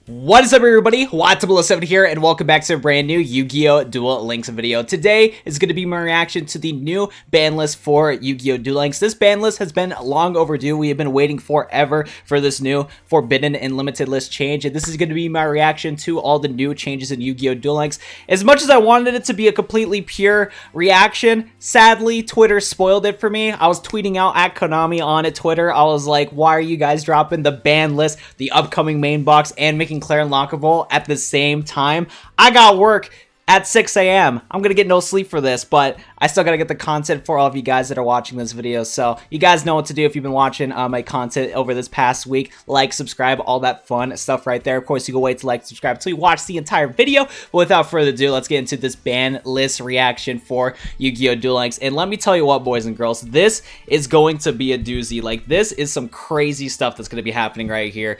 What is up, everybody? BANLIST here, and welcome back to a brand new Yu-Gi-Oh! Duel Links video. Today is going to be my reaction to the new ban list for Yu-Gi-Oh! Duel Links. This ban list has been long overdue. We have been waiting forever for this new Forbidden and Limited list change, and this is going to be my reaction to all the new changes in Yu-Gi-Oh! Duel Links. As much as I wanted it to be a completely pure reaction, sadly, Twitter spoiled it for me. I was tweeting out at Konami on Twitter. I was like, why are you guys dropping the ban list, the upcoming main box, and making Claire unlockable at the same time? I got work at 6 a.m. I'm gonna get no sleep for this, but I still gotta get the content for all of you guys that are watching this video. So you guys know what to do if you've been watching my content over this past week. Like, subscribe, all that fun stuff right there. Of course, you can wait to like, subscribe until you watch the entire video. But without further ado, let's get into this ban list reaction for Yu-Gi-Oh! Duel Links. And let me tell you what, boys and girls, this is going to be a doozy. Like, this is some crazy stuff that's gonna be happening right here.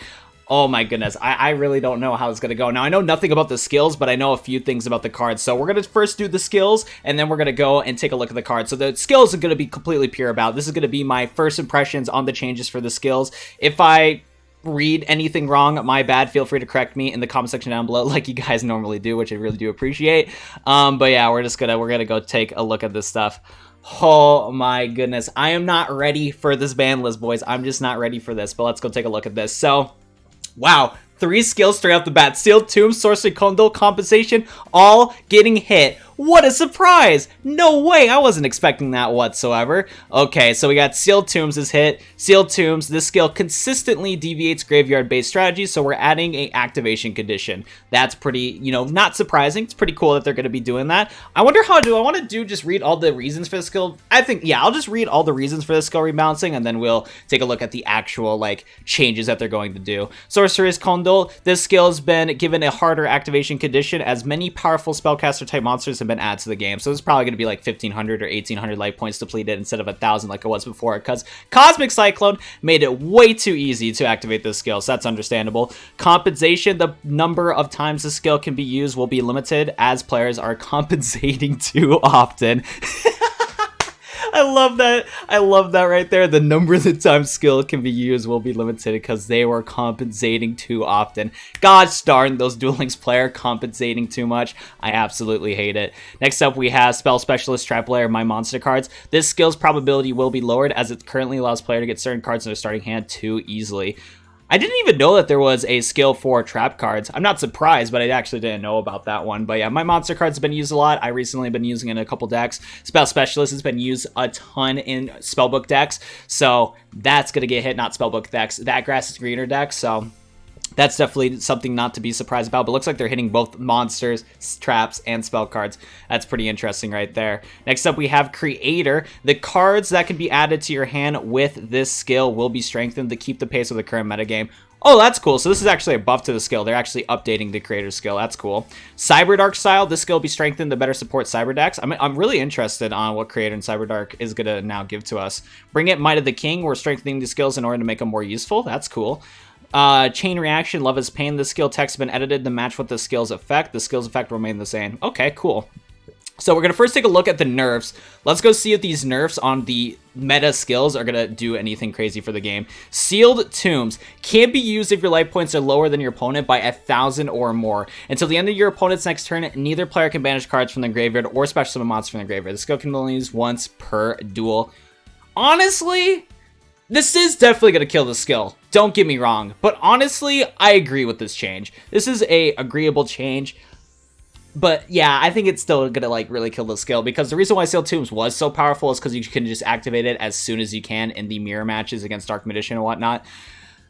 Oh my goodness, I really don't know how it's going to go. Now, I know nothing about the skills, but I know a few things about the cards. So we're going to first do the skills, and then we're going to go and take a look at the cards. So the skills are going to be completely pure about. This is going to be my first impressions on the changes for the skills. If I read anything wrong, my bad. Feel free to correct me in the comment section down below like you guys normally do, which I really do appreciate. But yeah, we're gonna go take a look at this stuff. Oh my goodness, I am not ready for this ban list, boys. I'm just not ready for this, but let's go take a look at this. So wow, 3 skills straight off the bat. Sealed Tomb, Sorcery Condole, Compensation, all getting hit. What a surprise! No way, I wasn't expecting that whatsoever. Okay, so we got Sealed Tombs is hit. Sealed Tombs, this skill consistently deviates graveyard-based strategies, so we're adding a activation condition. That's pretty, not surprising. It's pretty cool that they're going to be doing that. I wonder how I want to just read all the reasons for the skill? I think, yeah, I'll just read all the reasons for the skill rebalancing, and then we'll take a look at the actual, changes that they're going to do. Sorcerer's Condole, this skill has been given a harder activation condition as many powerful spellcaster-type monsters have been added to the game. So this is probably going to be like 1,500 or 1,800 life points depleted instead of 1,000 like it was before, because Cosmic Cyclone made it way too easy to activate this skill, so that's understandable. Compensation, the number of times the skill can be used will be limited as players are compensating too often. I love that. I love that right there. The number of the times skill can be used will be limited because they were compensating too often. Gosh darn those Duel Links player compensating too much. I absolutely hate it. Next up, we have Spell Specialist, Trap Layer, My Monster cards. This skill's probability will be lowered as it currently allows player to get certain cards in their starting hand too easily. I didn't even know that there was a skill for trap cards. I'm not surprised, but I actually didn't know about that one. But yeah, my monster cards have been used a lot. I recently have been using it in a couple decks. Spell Specialist has been used a ton in Spellbook decks. So that's going to get hit, not Spellbook decks. That Grass is Greener decks, so that's definitely something not to be surprised about, but looks like they're hitting both monsters, traps, and spell cards. That's pretty interesting right there. Next up, we have Creator. The cards that can be added to your hand with this skill will be strengthened to keep the pace of the current metagame. Oh, that's cool. So this is actually a buff to the skill. They're actually updating the Creator skill. That's cool. Cyberdark style. This skill will be strengthened to better support Cyber decks. I'm really interested on what Creator and Cyberdark is going to now give to us. Bring It, Might of the King. We're strengthening the skills in order to make them more useful. That's cool. Chain Reaction, Love is Pain. The skill text has been edited to match what the skill's effect. The skill's effect will remain the same. Okay, cool. So we're going to first take a look at the nerfs. Let's go see if these nerfs on the meta skills are going to do anything crazy for the game. Sealed Tombs can't be used if your life points are lower than your opponent by 1,000 or more. Until the end of your opponent's next turn, neither player can banish cards from the graveyard or special summon monsters from the graveyard. The skill can only use once per duel. Honestly, this is definitely going to kill the skill. Don't get me wrong. But honestly, I agree with this change. This is a agreeable change. But yeah, I think it's still going to really kill the skill, because the reason why Sealed Tombs was so powerful is because you can just activate it as soon as you can in the mirror matches against Dark Magician and whatnot.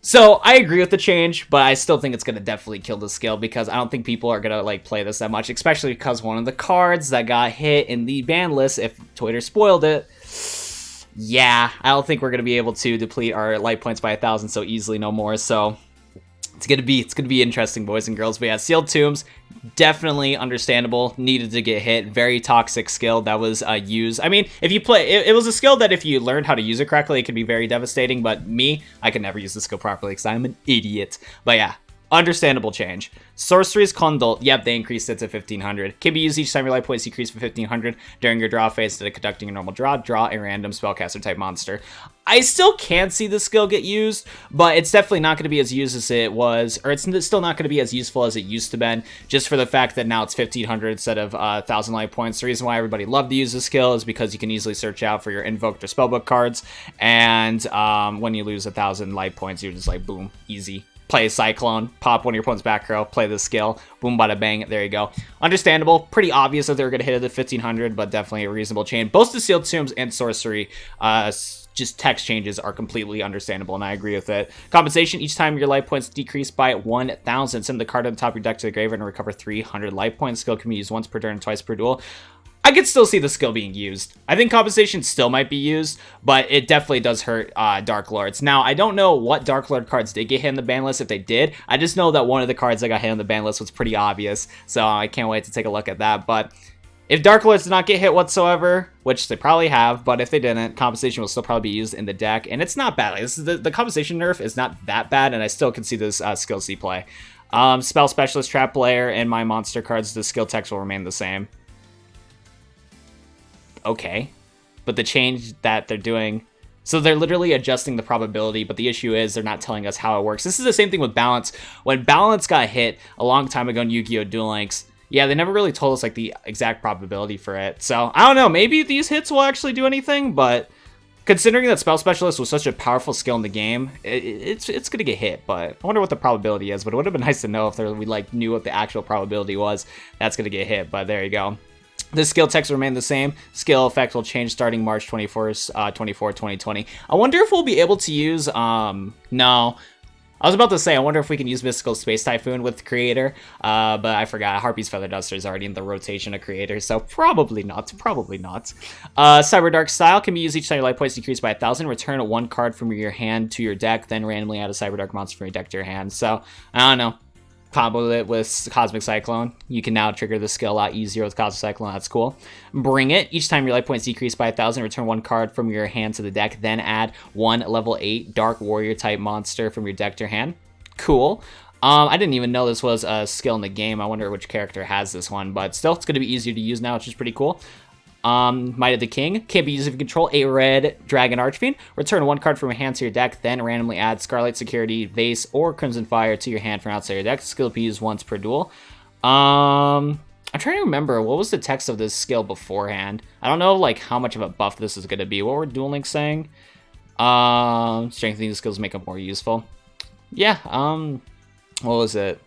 So I agree with the change, but I still think it's going to definitely kill the skill, because I don't think people are going to play this that much, especially because one of the cards that got hit in the ban list, if Twitter spoiled it, yeah, I don't think we're going to be able to deplete our life points by 1,000 so easily no more. So it's gonna be interesting, boys and girls. But yeah, Sealed Tombs, definitely understandable. Needed to get hit. Very toxic skill that was used. I mean, if you play, it was a skill that if you learned how to use it correctly, it could be very devastating. But me, I could never use the skill properly because I'm an idiot. But yeah, Understandable change. Sorcery's Condole, yep, they increased it to 1500. Can be used each time your life points decrease for 1500 during your draw phase. Instead of conducting a normal draw a random spellcaster type monster. I still can't see the skill get used, but it's definitely not going to be as used as it was, or it's still not going to be as useful as it used to be, just for the fact that now it's 1500 instead of 1000 life points. The reason why everybody loved to use the skill is because you can easily search out for your invoked or spellbook cards, and when you lose 1000 life points, you're just like, boom, easy. Play a Cyclone, pop one of your opponent's back row, play the skill, boom, bada bang, there you go. Understandable, pretty obvious that they were going to hit it at 1500, but definitely a reasonable change. Both the Sealed Tombs and Sorcery, just text changes are completely understandable, and I agree with it. Compensation, each time your life points decrease by 1000, send the card on the top of your deck to the graveyard and recover 300 life points. Skill can be used once per turn and twice per duel. I could still see the skill being used. I think compensation still might be used, but it definitely does hurt Dark Lords. Now, I don't know what Dark Lord cards did get hit in the ban list, if they did. I just know that one of the cards that got hit on the ban list was pretty obvious, so I can't wait to take a look at that. But if Dark Lords did not get hit whatsoever, which they probably have, but if they didn't, compensation will still probably be used in the deck, and it's not bad. Like, this is the compensation nerf is not that bad, and I still can see this skill C play. Spell Specialist, Trap Player, and my monster cards, the skill text will remain the same. Okay, but the change that they're doing, so they're literally adjusting the probability, but the issue is they're not telling us how it works. This is the same thing with Balance. When Balance got hit a long time ago in Yu-Gi-Oh! Duel Links, yeah, they never really told us like the exact probability for it. So I don't know, maybe these hits will actually do anything, but considering that Spell Specialist was such a powerful skill in the game, it's gonna get hit. But I wonder what the probability is. But it would have been nice to know if we like knew what the actual probability was that's gonna get hit. But there you go. The skill text will remain the same. Skill effect will change starting March 24th, 2020. I wonder if we'll be able to use, no. I was about to say, I wonder if we can use Mystical Space Typhoon with Creator, but I forgot. Harpy's Feather Duster is already in the rotation of Creator, so probably not. Cyber Dark Style can be used each time your life points decrease by 1000. Return one card from your hand to your deck, then randomly add a Cyber Dark monster from your deck to your hand. So, I don't know. Combo it with Cosmic Cyclone. You can now trigger the skill a lot easier with Cosmic Cyclone. That's cool. Bring It. Each time your life points decrease by 1000, return one card from your hand to the deck. Then add one level 8 Dark Warrior type monster from your deck to your hand. Cool. I didn't even know this was a skill in the game. I wonder which character has this one, but still, it's going to be easier to use now, which is pretty cool. Might of the King can't be used if you control a red Dragon Archfiend. Return one card from your hand to your deck, then randomly add Scarlet Security, Vase, or Crimson Fire to your hand from outside your deck. Skill can be used once per duel. I'm trying to remember what was the text of this skill beforehand. I don't know like how much of a buff this is going to be. What were Duel Links saying? Strengthening the skills make them more useful. Yeah. What was it?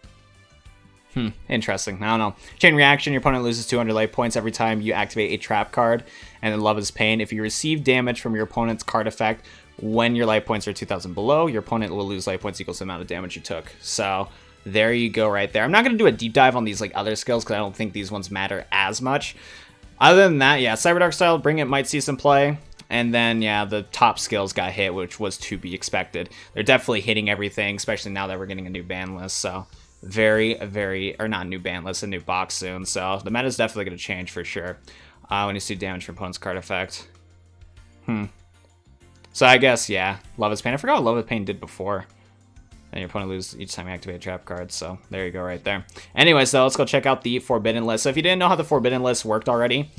Interesting. I don't know. Chain Reaction, your opponent loses 200 life points every time you activate a trap card, and then Love is Pain. If you receive damage from your opponent's card effect when your life points are 2,000 below, your opponent will lose life points equals the amount of damage you took. So there you go right there. I'm not going to do a deep dive on these like other skills because I don't think these ones matter as much. Other than that, yeah, Cyber Dark Style, Bring It might see some play. And then, yeah, the top skills got hit, which was to be expected. They're definitely hitting everything, especially now that we're getting a new ban list, so... or not a new ban list, a new box soon, so the meta is definitely going to change for sure when you see damage from opponent's card effect. So I guess, yeah, Love is Pain. I forgot what Love is Pain did before. And your opponent loses each time you activate a trap card, so there you go right there. Anyway, so let's go check out the Forbidden list. So if you didn't know how the Forbidden list worked already,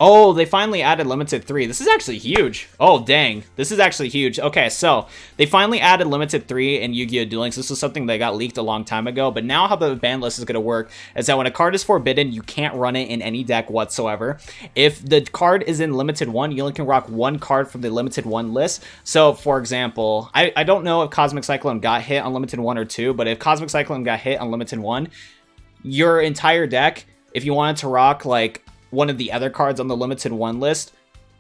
oh, they finally added Limited 3. This is actually huge. Oh, dang. This is actually huge. Okay, so they finally added Limited 3 in Yu-Gi-Oh! Duel Links. This was something that got leaked a long time ago, but now how the ban list is going to work is that when a card is forbidden, you can't run it in any deck whatsoever. If the card is in Limited 1, you only can rock one card from the Limited 1 list. So, for example, I don't know if Cosmic Cyclone got hit on Limited 1 or 2, but if Cosmic Cyclone got hit on Limited 1, your entire deck, if you wanted to rock, like, one of the other cards on the Limited 1 list,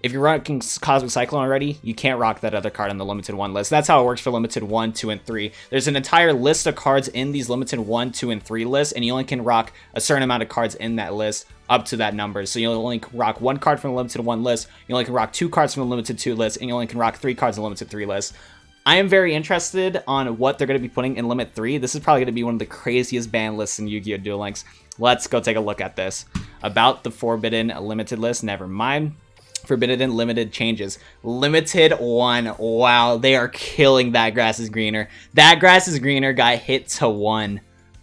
if you're rocking Cosmic Cyclone already, you can't rock that other card on the Limited 1 list. That's how it works for Limited 1, 2, and 3. There's an entire list of cards in these Limited 1, 2, and 3 lists, and you only can rock a certain amount of cards in that list up to that number. So you only can rock one card from the Limited 1 list, you only can rock 2 cards from the Limited 2 list, and you only can rock 3 cards in the Limited 3 list. I am very interested on what they're going to be putting in Limit 3. This is probably going to be one of the craziest ban lists in Yu-Gi-Oh! Duel Links. Let's go take a look at this. About the Forbidden Limited list, never mind. Forbidden Limited changes. Limited 1. Wow, they are killing That Grass is Greener. That Grass is Greener got hit to 1.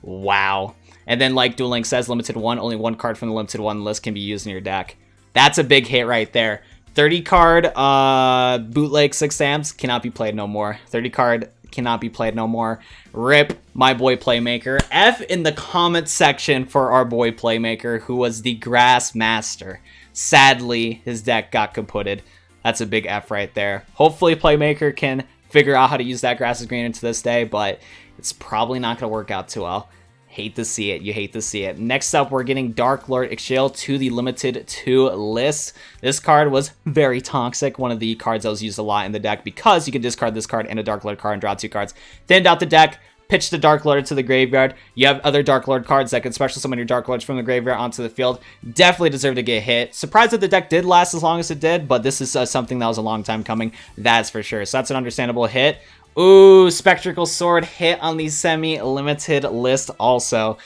Wow. And then like Duel Links says, limited one, only one card from the limited one list can be used in your deck. That's a big hit right there. 30 card bootleg 6 Sams cannot be played no more. 30 card cannot be played no more. Rip my boy Playmaker. F in the comment section for our boy Playmaker, who was the grass master. Sadly, his deck got kaputted. That's a big F right there. Hopefully Playmaker can figure out how to use that grass is green into this day, but it's probably not going to work out too well. Hate to see it. You hate to see it. Next up, we're getting Dark Lord Ixchel to the limited 2 list. This card was very toxic. One of the cards that was used a lot in the deck because you can discard this card and a Dark Lord card and draw 2 cards. Thinned out the deck, pitch the Dark Lord to the graveyard. You have other Dark Lord cards that can special summon your Dark Lords from the graveyard onto the field. Definitely deserve to get hit. Surprised that the deck did last as long as it did, but this is something that was a long time coming. That's for sure. So that's an understandable hit. Ooh, Spectral Sword hit on the semi-limited list also.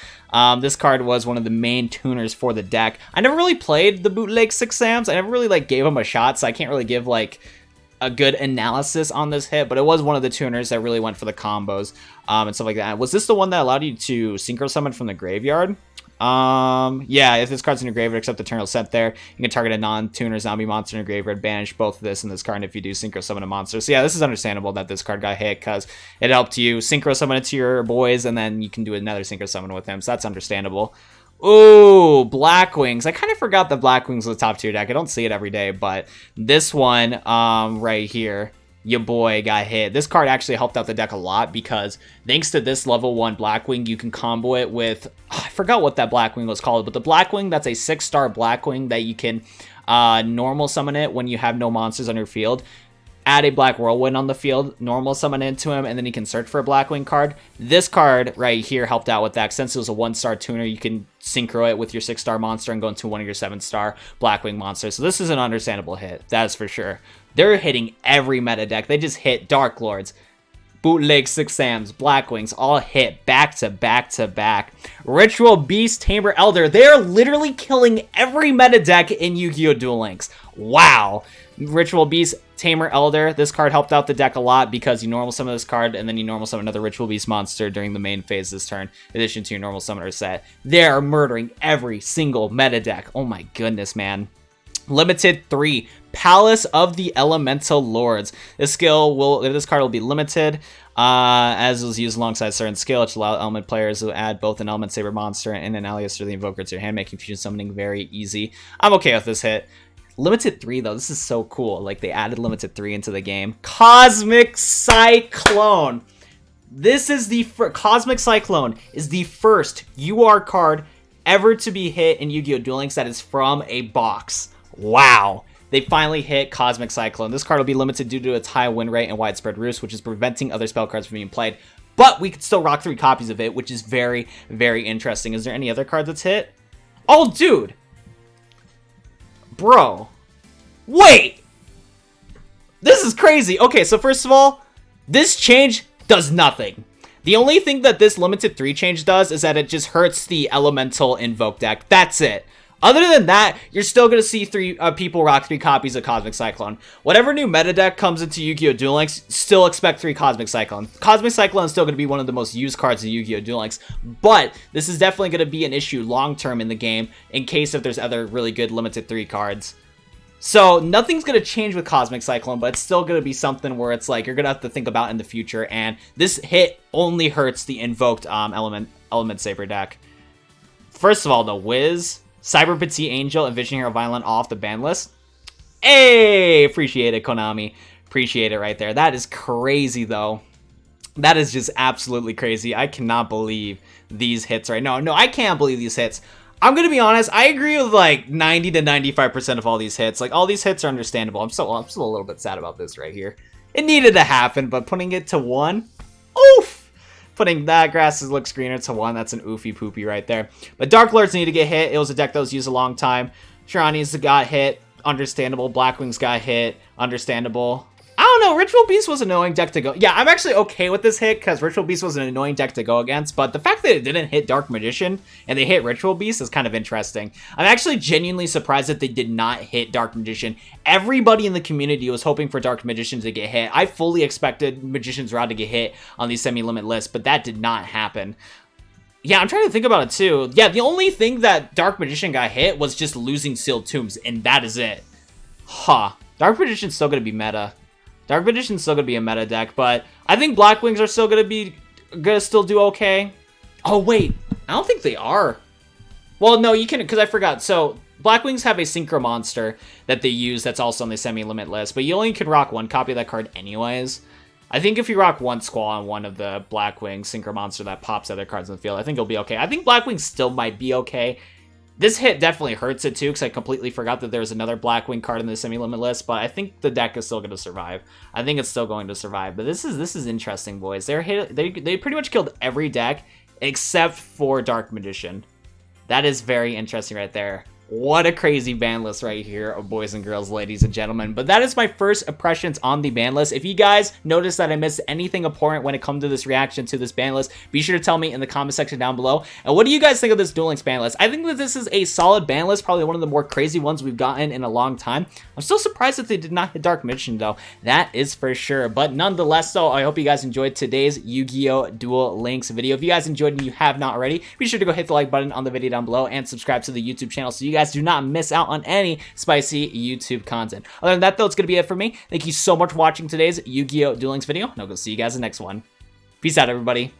This card was one of the main tuners for the deck. I never really played the bootleg 6 Sams. I never really like gave them a shot, so I can't really give like a good analysis on this hit, but it was one of the tuners that really went for the combos and stuff like that. Was this the one that allowed you to synchro summon from the graveyard? Yeah, if this card's in your graveyard, except the turn it's sent there, you can target a non-tuner zombie monster in your graveyard, banish both of this and this card if you do synchro summon a monster. So yeah, this is understandable that this card got hit because it helped you synchro summon it to your boys, and then you can do another synchro summon with him, so that's understandable. Ooh, Black Wings. I kind of forgot that Black Wings was a top tier deck. I don't see it every day, but this one right here, your boy got hit. This card actually helped out the deck a lot because thanks to this level 1 Blackwing, you can combo it with, I forgot what that Blackwing was called, but the Blackwing, that's a 6-star Blackwing that you can normal summon it when you have no monsters on your field. Add a Black Whirlwind on the field, normal summon into him, and then you can search for a Blackwing card. This card right here helped out with that. Since it was a 1-star tuner, you can synchro it with your 6-star monster and go into one of your 7-star Blackwing monsters. So this is an understandable hit, that is for sure. They're hitting every meta deck. They just hit Dark Lords, bootleg 6 Sams, Blackwings, all hit back to back to back. Ritual Beast, Tamer Elder. They're literally killing every meta deck in Yu-Gi-Oh! Duel Links. Wow. Ritual Beast, Tamer Elder. This card helped out the deck a lot because you normal summon this card and then you normal summon another Ritual Beast monster during the main phase this turn, in addition to your normal summoner set. They're murdering every single meta deck. Oh my goodness, man. Limited 3, Palace of the Elemental Lords. This card will be limited, as it was used alongside certain skill, which allow element players to add both an element saber monster and an alias to the invoker to your hand, making fusion summoning very easy. I'm okay with this hit. Limited 3 though, this is so cool. Like they added limited 3 into the game. Cosmic Cyclone. This is the Cosmic Cyclone is the first UR card ever to be hit in Yu-Gi-Oh! Duel Links that is from a box. Wow. They finally hit Cosmic Cyclone. This card will be limited due to its high win rate and widespread roost, which is preventing other spell cards from being played. But we could still rock 3 copies of it, which is very, very interesting. Is there any other card that's hit? Oh, dude. Bro. Wait. This is crazy. Okay, so first of all, this change does nothing. The only thing that this limited 3 change does is that it just hurts the elemental invoke deck. That's it. Other than that, you're still going to see people rock 3 copies of Cosmic Cyclone. Whatever new meta deck comes into Yu-Gi-Oh! Duel Links, still expect 3 Cosmic Cyclone. Cosmic Cyclone is still going to be one of the most used cards in Yu-Gi-Oh! Duel Links, but this is definitely going to be an issue long-term in the game in case if there's other really good limited 3 cards. So nothing's going to change with Cosmic Cyclone, but it's still going to be something where it's like you're going to have to think about in the future, and this hit only hurts the invoked element saber deck. First of all, the Wiz, Cyber Petite Angel, and Vision Hero Violent off the ban list. Hey, appreciate it, Konami. Appreciate it right there. That is crazy, though. That is just absolutely crazy. I cannot believe these hits right now. No, I can't believe these hits. I'm going to be honest, I agree with like 90 to 95% of all these hits. Like all these hits are understandable. I'm still a little bit sad about this right here. It needed to happen, but putting it to 1, oof. Putting that grass looks greener to 1, that's an oofy poopy right there. But Dark Lords need to get hit. It was a deck that was used a long time. Shirani's got hit, understandable. Blackwings got hit, understandable. I don't know, Ritual Beast was an annoying deck to go. Yeah, I'm actually okay with this hit because Ritual Beast was an annoying deck to go against, but the fact that it didn't hit Dark Magician and they hit Ritual Beast is kind of interesting. I'm actually genuinely surprised that they did not hit Dark Magician. Everybody in the community was hoping for Dark Magician to get hit. I fully expected Magician's Rod to get hit on these semi-limit lists, but that did not happen. Yeah, I'm trying to think about it too. Yeah, the only thing that Dark Magician got hit was just losing Sealed Tombs, and that is it. Huh. Dark Magician's still gonna be meta. Dark Magician's still gonna be a meta deck, but I think Black Wings are still gonna still do okay. Oh wait, I don't think they are. Well, no, you can, because I forgot. So Black Wings have a Synchro Monster that they use that's also on the semi-limit list, but you only can rock one copy of that card anyways. I think if you rock one Squall on one of the Black Wings Synchro Monster that pops other cards in the field, I think it'll be okay. I think Black Wings still might be okay. This hit definitely hurts it too, because I completely forgot that there's another Blackwing card in the semi-limit list, but I think the deck is still going to survive. I think it's still going to survive, but this is interesting, boys. They pretty much killed every deck except for Dark Magician. That is very interesting right there. What a crazy ban list right here, boys and girls, ladies and gentlemen. But that is my first impressions on the ban list. If you guys notice that I missed anything important when it comes to this reaction to this ban list, be sure to tell me in the comment section down below. And what do you guys think of this Duel Links ban list? I think that this is a solid ban list, probably one of the more crazy ones we've gotten in a long time. I'm still surprised that they did not hit Dark Magician though. That is for sure. But nonetheless though, I hope you guys enjoyed today's Yu-Gi-Oh! Duel Links video. If you guys enjoyed and you have not already, be sure to go hit the like button on the video down below and subscribe to the YouTube channel so you guys do not miss out on any spicy YouTube content. Other than that though, it's going to be it for me. Thank you so much for watching today's Yu-Gi-Oh! Duel Links video, and I'll go see you guys in the next one. Peace out, everybody.